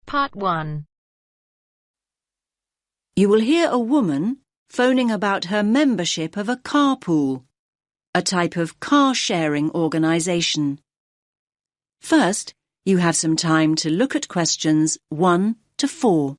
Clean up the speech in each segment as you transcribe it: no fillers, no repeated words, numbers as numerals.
Part 1. You will hear a woman phoning about her membership of a carpool, a type of car-sharing organisation. First, you have some time to look at questions 1 to 4.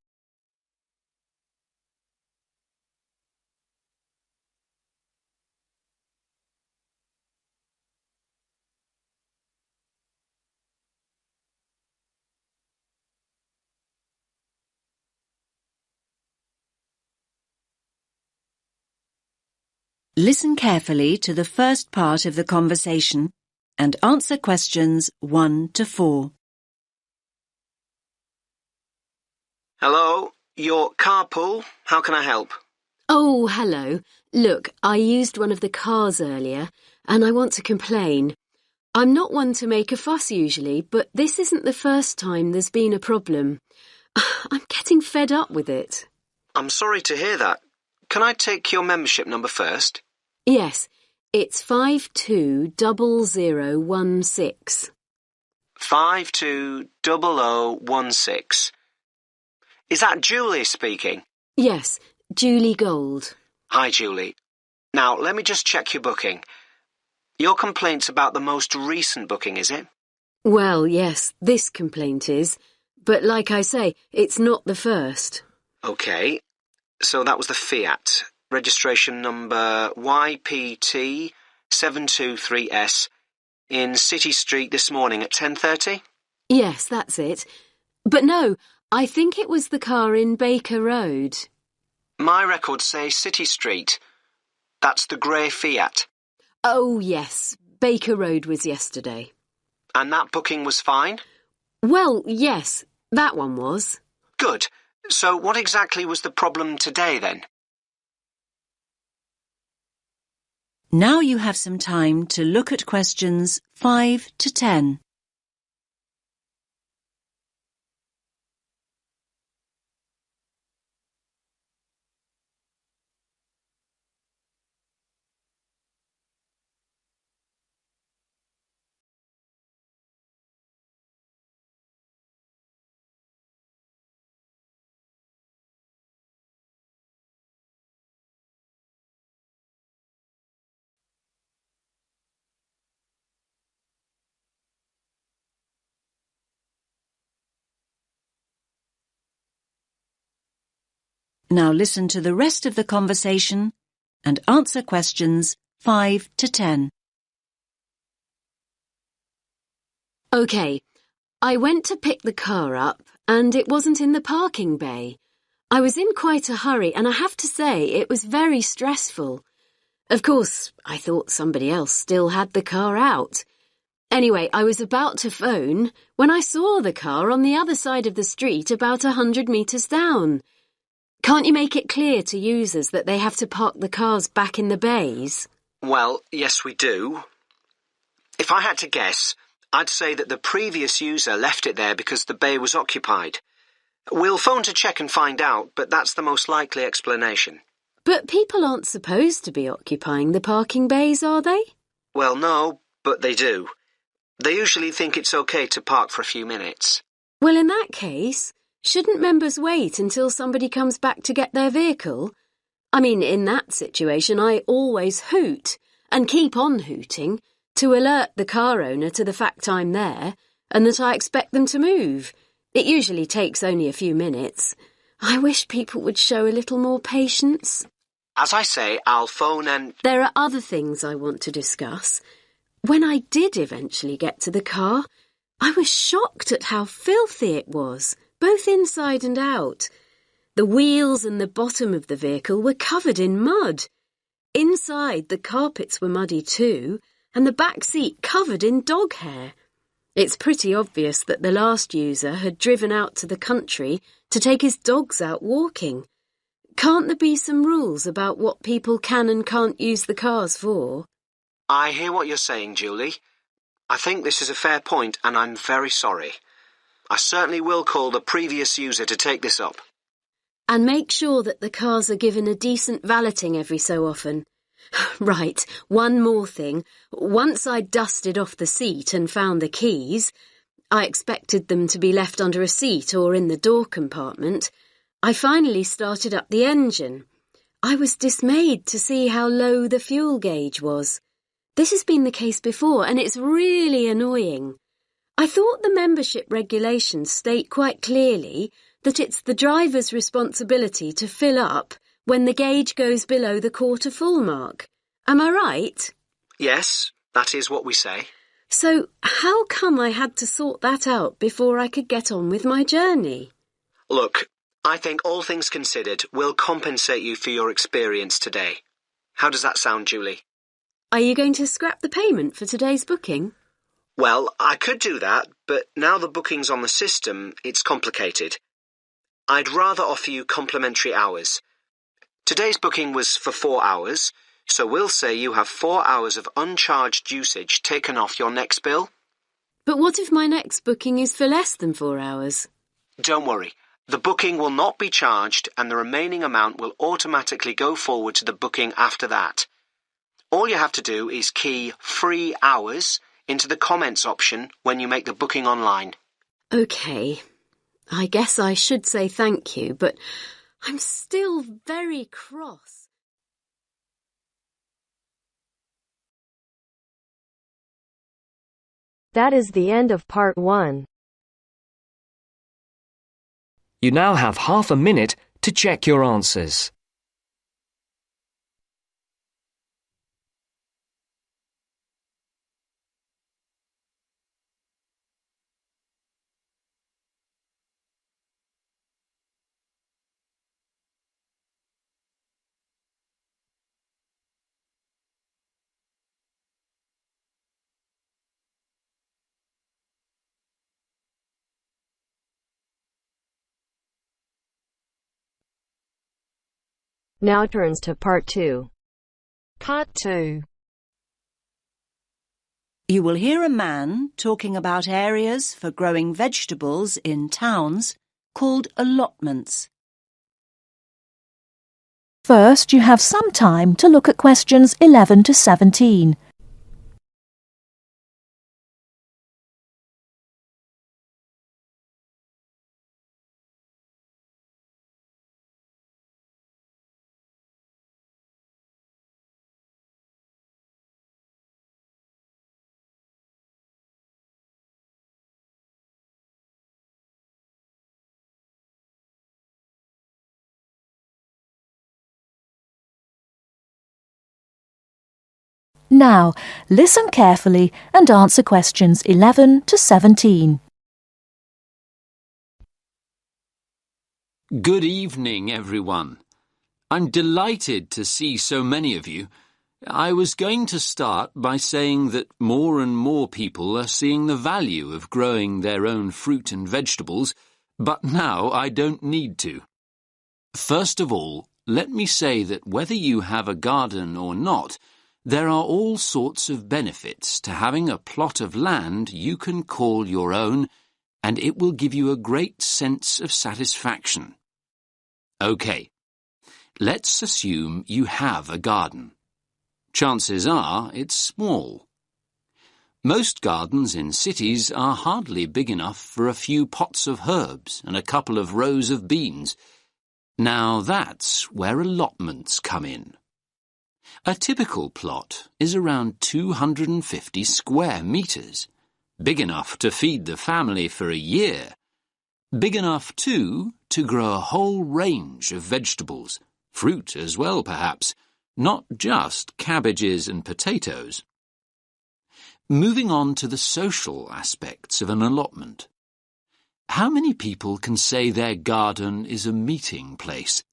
Listen carefully to the first part of the conversation and answer questions 1 to 4. Hello, your carpool. How can I help? Oh, hello. Look, I used one of the cars earlier and I want to complain. I'm not one to make a fuss usually, but this isn't the first time there's been a problem. I'm getting fed up with it. I'm sorry to hear that. Can I take your membership number first? Yes, it's 520016. 520016. Is that Julie speaking? Yes, Julie Gold. Hi, Julie. Now, let me just check your booking. Your complaint's about the most recent booking, is it? Well, yes, this complaint is. But like I say, it's not the first. OK. So that was the Fiat. Registration number YPT723S in City Street this morning at 10:30? Yes, that's it. But no, I think it was the car in Baker Road. My records say City Street. That's the grey Fiat. Oh, yes, Baker Road was yesterday. And that booking was fine? Well, yes, that one was. Good. So what exactly was the problem today, then? Now you have some time to look at questions 5 to 10. Now listen to the rest of the conversation and answer questions 5 to 10. OK, I went to pick the car up and it wasn't in the parking bay. I was in quite a hurry and I have to say it was very stressful. Of course, I thought somebody else still had the car out. Anyway, I was about to phone when I saw the car on the other side of the street about 100 metres down. Can't you make it clear to users that they have to park the cars back in the bays? Well, yes, we do. If I had to guess, I'd say that the previous user left it there because the bay was occupied. We'll phone to check and find out, but that's the most likely explanation. But people aren't supposed to be occupying the parking bays, are they? Well, no, but they do. They usually think it's okay to park for a few minutes. Well, in that case, shouldn't members wait until somebody comes back to get their vehicle? I mean, in that situation, I always hoot and keep on hooting to alert the car owner to the fact I'm there and that I expect them to move. It usually takes only a few minutes. I wish people would show a little more patience. As I say, I'll phone and... There are other things I want to discuss. When I did eventually get to the car, I was shocked at how filthy it was, both inside and out. The wheels and the bottom of the vehicle were covered in mud. Inside, the carpets were muddy too, and the back seat covered in dog hair. It's pretty obvious that the last user had driven out to the country to take his dogs out walking. Can't there be some rules about what people can and can't use the cars for? I hear what you're saying, Julie. I think this is a fair point, and I'm very sorry. I certainly will call the previous user to take this up. And make sure that the cars are given a decent valeting every so often. Right, one more thing. Once I'd dusted off the seat and found the keys, I expected them to be left under a seat or in the door compartment. I finally started up the engine. I was dismayed to see how low the fuel gauge was. This has been the case before, and it's really annoying. I thought the membership regulations state quite clearly that it's the driver's responsibility to fill up when the gauge goes below the quarter full mark. Am I right? Yes, that is what we say. So how come I had to sort that out before I could get on with my journey? Look, I think all things considered, we'll compensate you for your experience today. How does that sound, Julie? Are you going to scrap the payment for today's booking? Well, I could do that, but now the booking's on the system, it's complicated. I'd rather offer you complimentary hours. Today's booking was for 4 hours, so we'll say you have 4 hours of uncharged usage taken off your next bill. But what if my next booking is for less than 4 hours? Don't worry. The booking will not be charged and the remaining amount will automatically go forward to the booking after that. All you have to do is key free hours into the comments option when you make the booking online. OK. I guess I should say thank you, but I'm still very cross. That is the end of part 1. You now have half a minute to check your answers. Now turns to part 2. Part 2. You will hear a man talking about areas for growing vegetables in towns called allotments. First, you have some time to look at questions 11 to 17. Now, listen carefully and answer questions 11 to 17. Good evening, everyone. I'm delighted to see so many of you. I was going to start by saying that more and more people are seeing the value of growing their own fruit and vegetables, but now I don't need to. First of all, let me say that whether you have a garden or not, there are all sorts of benefits to having a plot of land you can call your own, and it will give you a great sense of satisfaction. OK, let's assume you have a garden. Chances are it's small. Most gardens in cities are hardly big enough for a few pots of herbs and a couple of rows of beans. Now that's where allotments come in. A typical plot is around 250 square metres, big enough to feed the family for a year. Big enough, too, to grow a whole range of vegetables, fruit as well, perhaps, not just cabbages and potatoes. Moving on to the social aspects of an allotment. How many people can say their garden is a meeting place?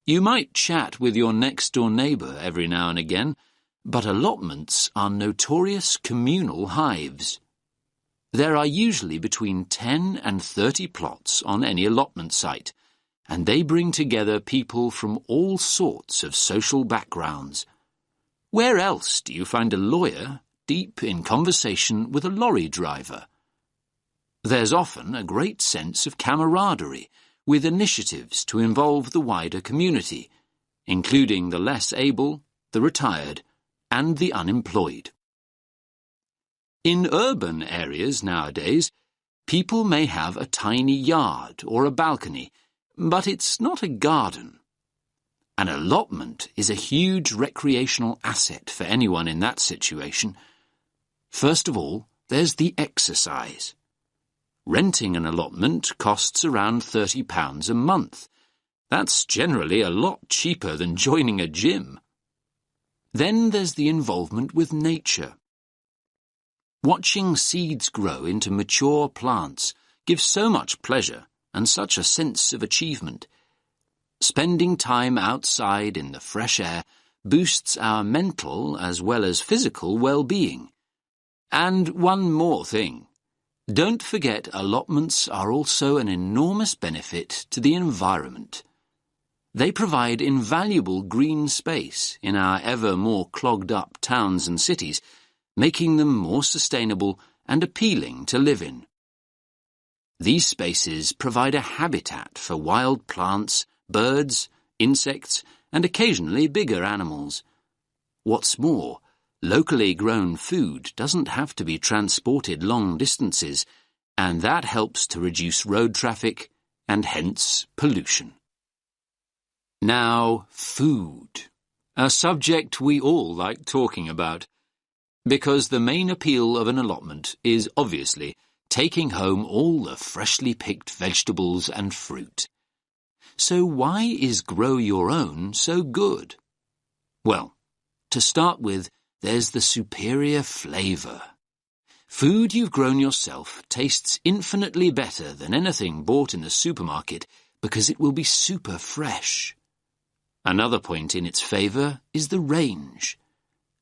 You might chat with your next-door neighbour every now and again, but allotments are notorious communal hives. There are usually between 10 and 30 plots on any allotment site, and they bring together people from all sorts of social backgrounds. Where else do you find a lawyer deep in conversation with a lorry driver? There's often a great sense of camaraderie, with initiatives to involve the wider community, including the less able, the retired, and the unemployed. In urban areas nowadays, people may have a tiny yard or a balcony, but it's not a garden. An allotment is a huge recreational asset for anyone in that situation. First of all, there's the exercise. Renting an allotment costs around £30 a month. That's generally a lot cheaper than joining a gym. Then there's the involvement with nature. Watching seeds grow into mature plants gives so much pleasure and such a sense of achievement. Spending time outside in the fresh air boosts our mental as well as physical well-being. And one more thing. Don't forget allotments are also an enormous benefit to the environment. They provide invaluable green space in our ever more clogged-up towns and cities, making them more sustainable and appealing to live in. These spaces provide a habitat for wild plants, birds, insects, and occasionally bigger animals. What's more, locally grown food doesn't have to be transported long distances, and that helps to reduce road traffic and hence pollution. Now, food. A subject we all like talking about, because the main appeal of an allotment is obviously taking home all the freshly picked vegetables and fruit. So why is Grow Your Own so good? Well, to start with, there's the superior flavour. Food you've grown yourself tastes infinitely better than anything bought in the supermarket because it will be super fresh. Another point in its favour is the range.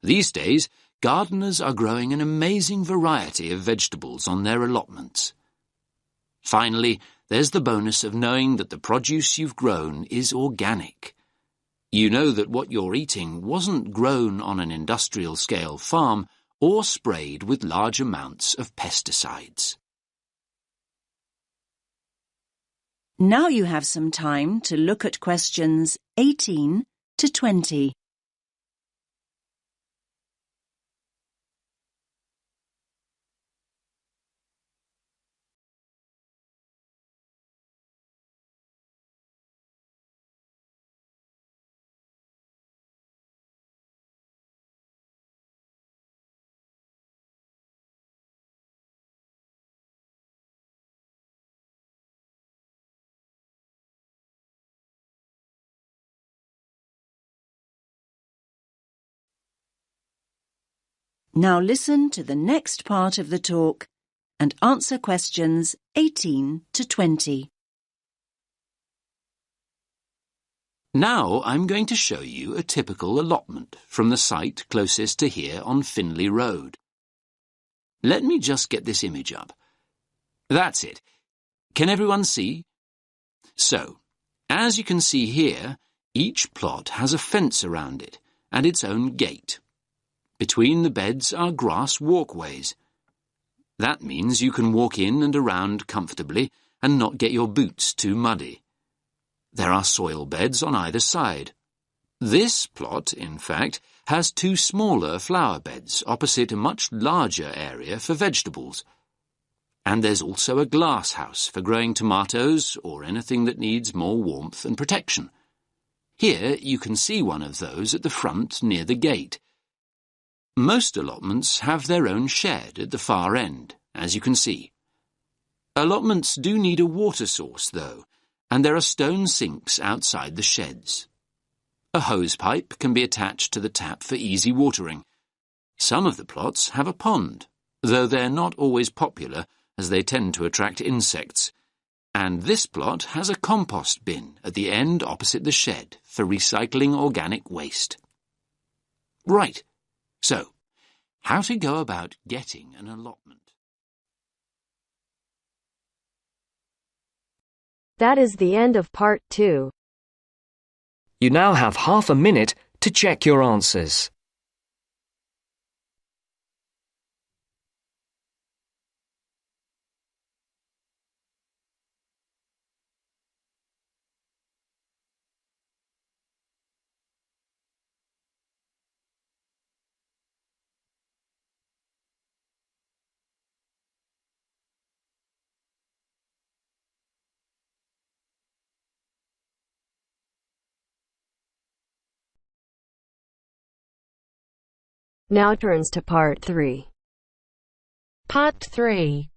These days, gardeners are growing an amazing variety of vegetables on their allotments. Finally, there's the bonus of knowing that the produce you've grown is organic. You know that what you're eating wasn't grown on an industrial-scale farm or sprayed with large amounts of pesticides. Now you have some time to look at questions 18 to 20. Now listen to the next part of the talk and answer questions 18 to 20. Now I'm going to show you a typical allotment from the site closest to here on Finley Road. Let me just get this image up. That's it. Can everyone see? So, as you can see here, each plot has a fence around it and its own gate. Between the beds are grass walkways. That means you can walk in and around comfortably and not get your boots too muddy. There are soil beds on either side. This plot, in fact, has two smaller flower beds opposite a much larger area for vegetables. And there's also a glass house for growing tomatoes or anything that needs more warmth and protection. Here you can see one of those at the front near the gate. Most allotments have their own shed at the far end, as you can see. Allotments do need a water source, though, and there are stone sinks outside the sheds. A hose pipe can be attached to the tap for easy watering. Some of the plots have a pond, though they're not always popular as they tend to attract insects. And this plot has a compost bin at the end opposite the shed for recycling organic waste. Right. So, how to go about getting an allotment? That is the end of part 2. You now have half a minute to check your answers. Now turns to part 3. Part 3.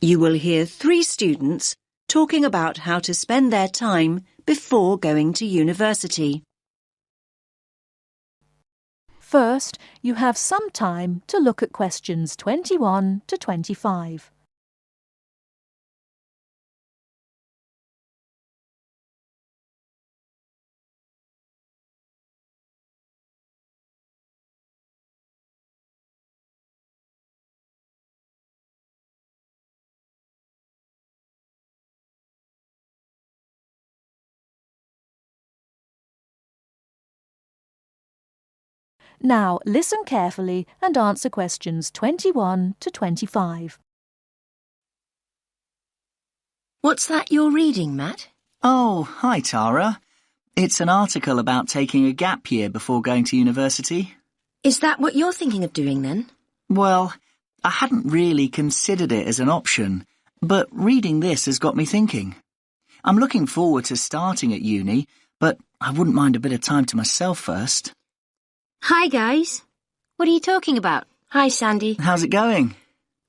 You will hear 3 students talking about how to spend their time before going to university. First, you have some time to look at questions 21 to 25. Now listen carefully and answer questions 21 to 25. What's that you're reading, Matt? Oh, hi, Tara. It's an article about taking a gap year before going to university. Is that what you're thinking of doing then? Well, I hadn't really considered it as an option, but reading this has got me thinking. I'm looking forward to starting at uni, but I wouldn't mind a bit of time to myself first. Hi, guys. What are you talking about? Hi, Sandy. How's it going?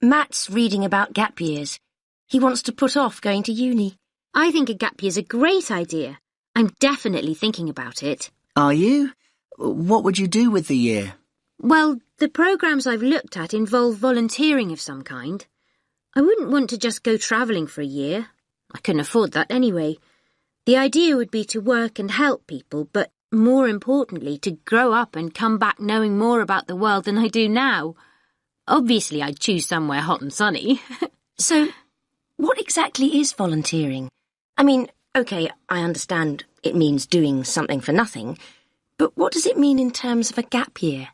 Matt's reading about gap years. He wants to put off going to uni. I think a gap year's a great idea. I'm definitely thinking about it. Are you? What would you do with the year? Well, the programmes I've looked at involve volunteering of some kind. I wouldn't want to just go travelling for a year. I couldn't afford that anyway. The idea would be to work and help people, but more importantly, to grow up and come back knowing more about the world than I do now. Obviously, I'd choose somewhere hot and sunny. So, what exactly is volunteering? I mean, OK, I understand it means doing something for nothing, but what does it mean in terms of a gap year?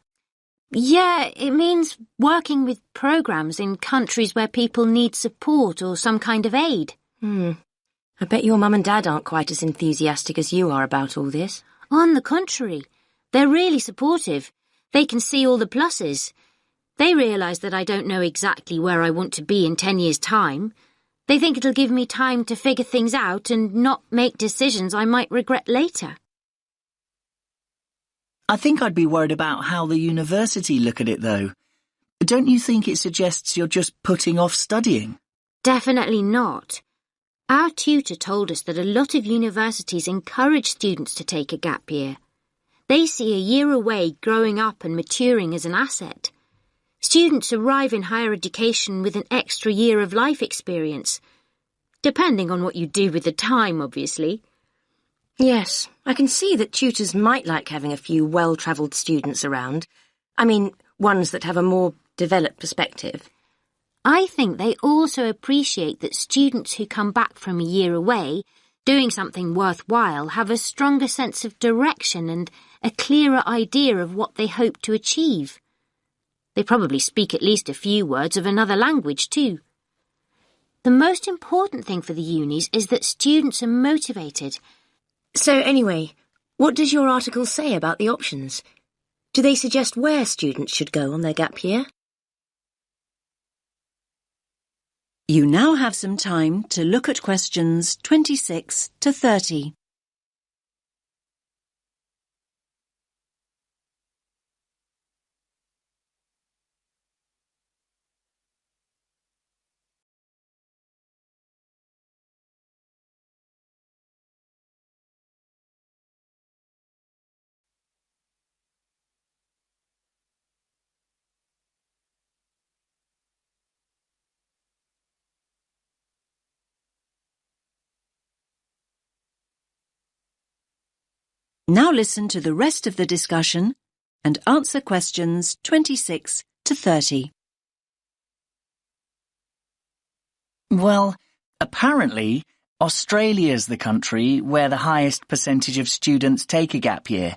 Yeah, it means working with programmes in countries where people need support or some kind of aid. I bet your mum and dad aren't quite as enthusiastic as you are about all this. On the contrary, they're really supportive. They can see all the pluses. They realise that I don't know exactly where I want to be in 10 years' time. They think it'll give me time to figure things out and not make decisions I might regret later. I think I'd be worried about how the university look at it, though. Don't you think it suggests you're just putting off studying? Definitely not. Our tutor told us that a lot of universities encourage students to take a gap year. They see a year away growing up and maturing as an asset. Students arrive in higher education with an extra year of life experience, depending on what you do with the time, obviously. Yes, I can see that tutors might like having a few well-travelled students around. I mean, ones that have a more developed perspective. I think they also appreciate that students who come back from a year away, doing something worthwhile, have a stronger sense of direction and a clearer idea of what they hope to achieve. They probably speak at least a few words of another language too. The most important thing for the unis is that students are motivated. So anyway, what does your article say about the options? Do they suggest where students should go on their gap year? You now have some time to look at questions 26 to 30. Now listen to the rest of the discussion and answer questions 26 to 30. Well, apparently, Australia's the country where the highest percentage of students take a gap year,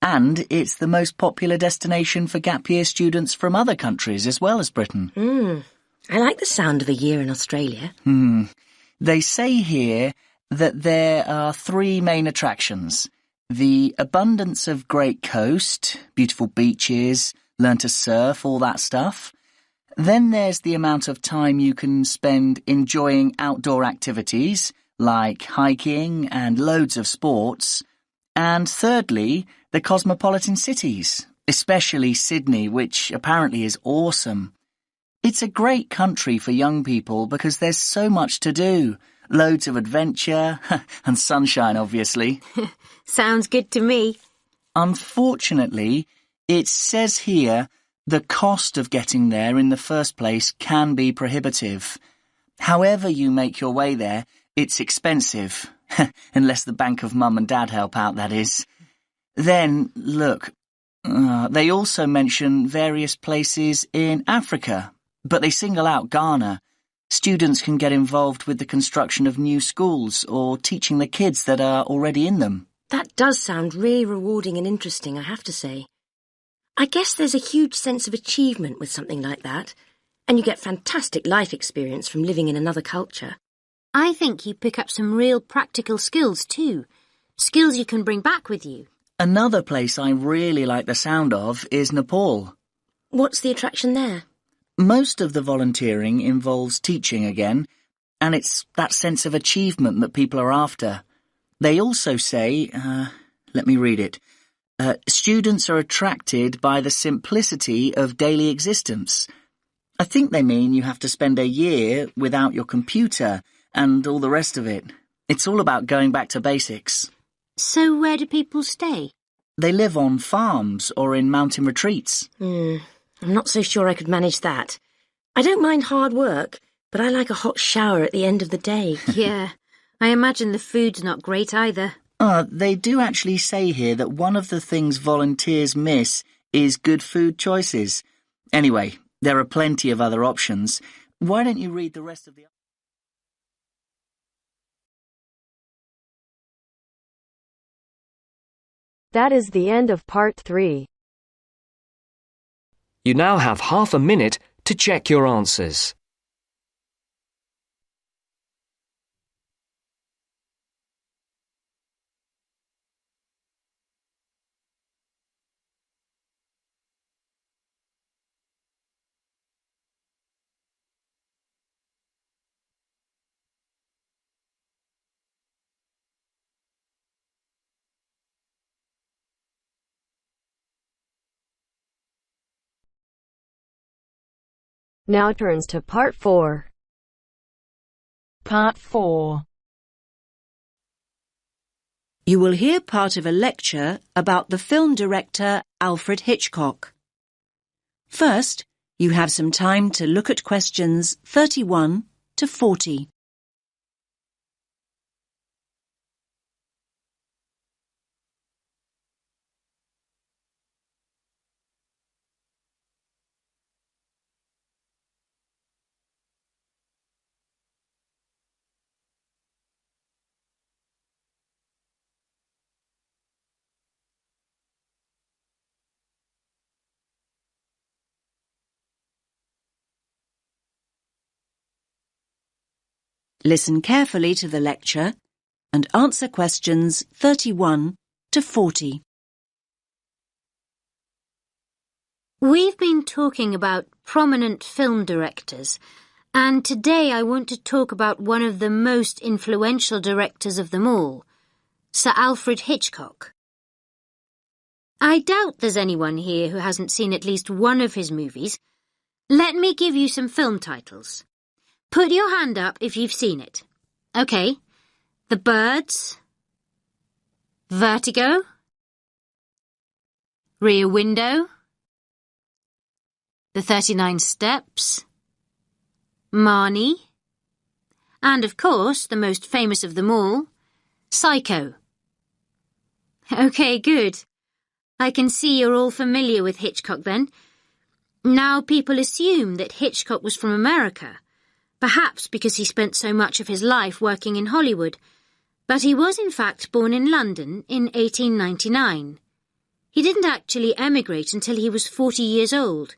and it's the most popular destination for gap year students from other countries as well as Britain. I like the sound of a year in Australia. They say here that there are 3 main attractions. The abundance of great coast, beautiful beaches, learn to surf, all that stuff. Then there's the amount of time you can spend enjoying outdoor activities, like hiking and loads of sports. And thirdly, the cosmopolitan cities. especially Sydney, which apparently is awesome. It's a great country for young people because there's so much to do. Loads of adventure and sunshine, obviously. Sounds good to me. Unfortunately, it says here the cost of getting there in the first place can be prohibitive. However you make your way there, it's expensive. Unless the bank of Mum and Dad help out, that is. Then, look, they also mention various places in Africa, but they single out Ghana. Students can get involved with the construction of new schools or teaching the kids that are already in them. That does sound really rewarding and interesting, I have to say. I guess there's a huge sense of achievement with something like that, and you get fantastic life experience from living in another culture. I think you pick up some real practical skills too. Skills you can bring back with you. Another place I really like the sound of is Nepal. What's the attraction there? Most of the volunteering involves teaching again, and it's that sense of achievement that people are after. They also say, let me read it, students are attracted by the simplicity of daily existence. I think they mean you have to spend a year without your computer and all the rest of it. It's all about going back to basics. So where do people stay? They live on farms or in mountain retreats. I'm not so sure I could manage that. I don't mind hard work, but I like a hot shower at the end of the day. Yeah, I imagine the food's not great either. They do actually say here that one of the things volunteers miss is good food choices. Anyway, there are plenty of other options. Why don't you read the rest of the... That is the end of part 3. You now have half a minute to check your answers. Now turns to part 4. Part 4. You will hear part of a lecture about the film director Alfred Hitchcock. First, you have some time to look at questions 31 to 40. Listen carefully to the lecture and answer questions 31 to 40. We've been talking about prominent film directors, and today I want to talk about one of the most influential directors of them all, Sir Alfred Hitchcock. I doubt there's anyone here who hasn't seen at least one of his movies. Let me give you some film titles. Put your hand up if you've seen it. OK. The Birds. Vertigo. Rear Window. The 39 Steps. Marnie. And, of course, the most famous of them all, Psycho. OK, good. I can see you're all familiar with Hitchcock then. Now people assume that Hitchcock was from America, perhaps because he spent so much of his life working in Hollywood, but he was in fact born in London in 1899. He didn't actually emigrate until he was 40 years old.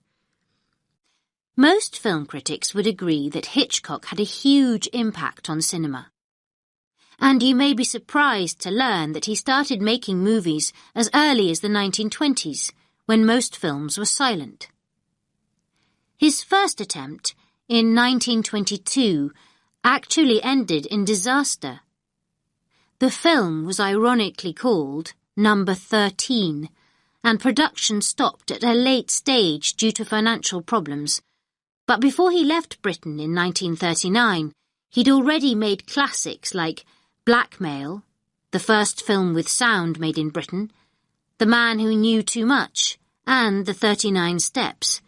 Most film critics would agree that Hitchcock had a huge impact on cinema. And you may be surprised to learn that he started making movies as early as the 1920s, when most films were silent. His first attempt, in 1922, actually ended in disaster. The film was ironically called Number 13, and production stopped at a late stage due to financial problems. But before he left Britain in 1939, he'd already made classics like Blackmail, the first film with sound made in Britain, The Man Who Knew Too Much, and The 39 Steps,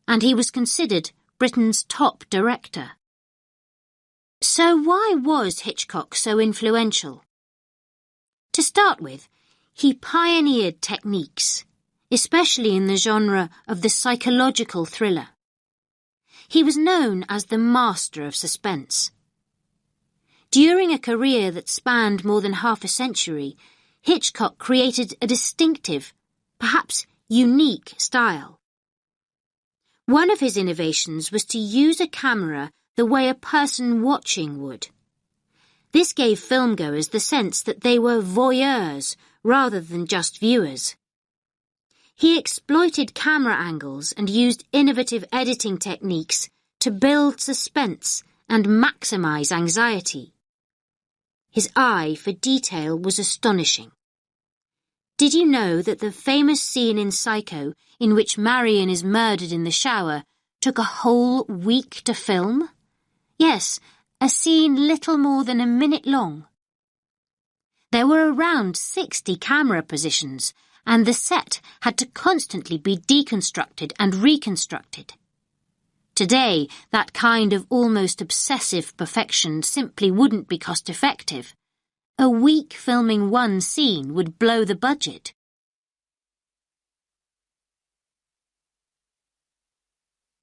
and he was considered Britain's top director. So why was Hitchcock so influential? To start with, he pioneered techniques, especially in the genre of the psychological thriller. He was known as the master of suspense. During a career that spanned more than half a century, Hitchcock created a distinctive, perhaps unique style. One of his innovations was to use a camera the way a person watching would. This gave filmgoers the sense that they were voyeurs rather than just viewers. He exploited camera angles and used innovative editing techniques to build suspense and maximize anxiety. His eye for detail was astonishing. Did you know that the famous scene in Psycho in which Marion is murdered in the shower took a whole week to film? Yes, a scene little more than a minute long. There were around 60 camera positions, and the set had to constantly be deconstructed and reconstructed. Today, that kind of almost obsessive perfection simply wouldn't be cost-effective. A week filming one scene would blow the budget.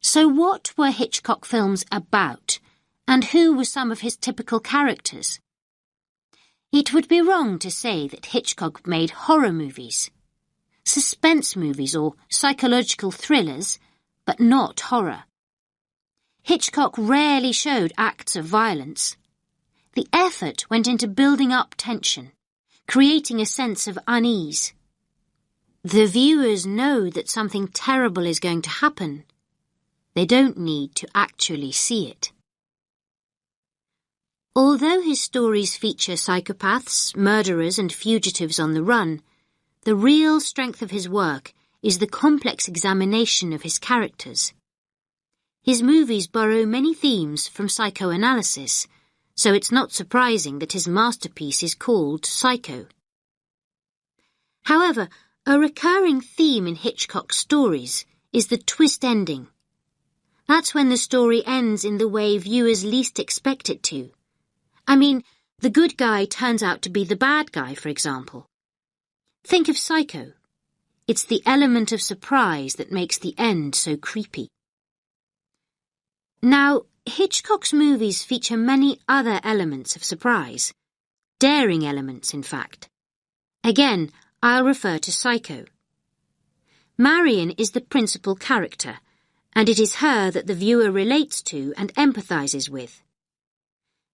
So what were Hitchcock films about, and who were some of his typical characters? It would be wrong to say that Hitchcock made horror movies, suspense movies or psychological thrillers, but not horror. Hitchcock rarely showed acts of violence. The effort went into building up tension, creating a sense of unease. The viewers know that something terrible is going to happen. They don't need to actually see it. Although his stories feature psychopaths, murderers and fugitives on the run, the real strength of his work is the complex examination of his characters. His movies borrow many themes from psychoanalysis, so it's not surprising that his masterpiece is called Psycho. However, a recurring theme in Hitchcock's stories is the twist ending. That's when the story ends in the way viewers least expect it to. I mean, the good guy turns out to be the bad guy, for example. Think of Psycho. It's the element of surprise that makes the end so creepy. Now, Hitchcock's movies feature many other elements of surprise. Daring elements, in fact. Again, I'll refer to Psycho. Marion is the principal character, and it is her that the viewer relates to and empathizes with.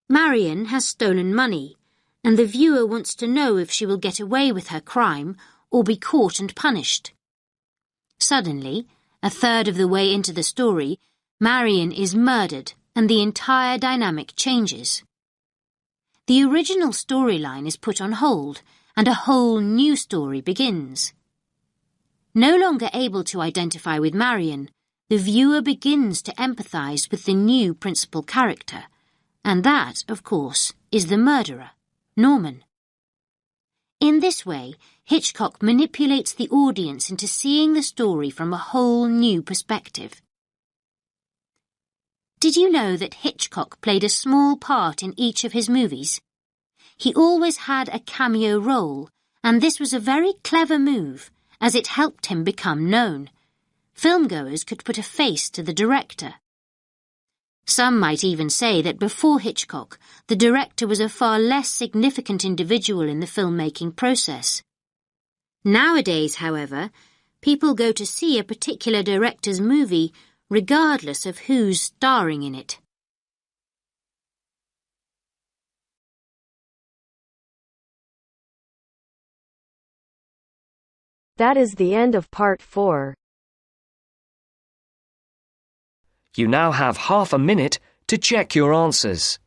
Marion has stolen money, and the viewer wants to know if she will get away with her crime or be caught and punished. Suddenly, a third of the way into the story, Marion is murdered and the entire dynamic changes. The original storyline is put on hold and a whole new story begins. No longer able to identify with Marion, the viewer begins to empathize with the new principal character, and that, of course, is the murderer, Norman. In this way, Hitchcock manipulates the audience into seeing the story from a whole new perspective. Did you know that Hitchcock played a small part in each of his movies? He always had a cameo role, and this was a very clever move, as it helped him become known. Filmgoers could put a face to the director. Some might even say that before Hitchcock, the director was a far less significant individual in the filmmaking process. Nowadays, however, people go to see a particular director's movie regardless of who's starring in it. That is the end of part 4. You now have half a minute to check your answers.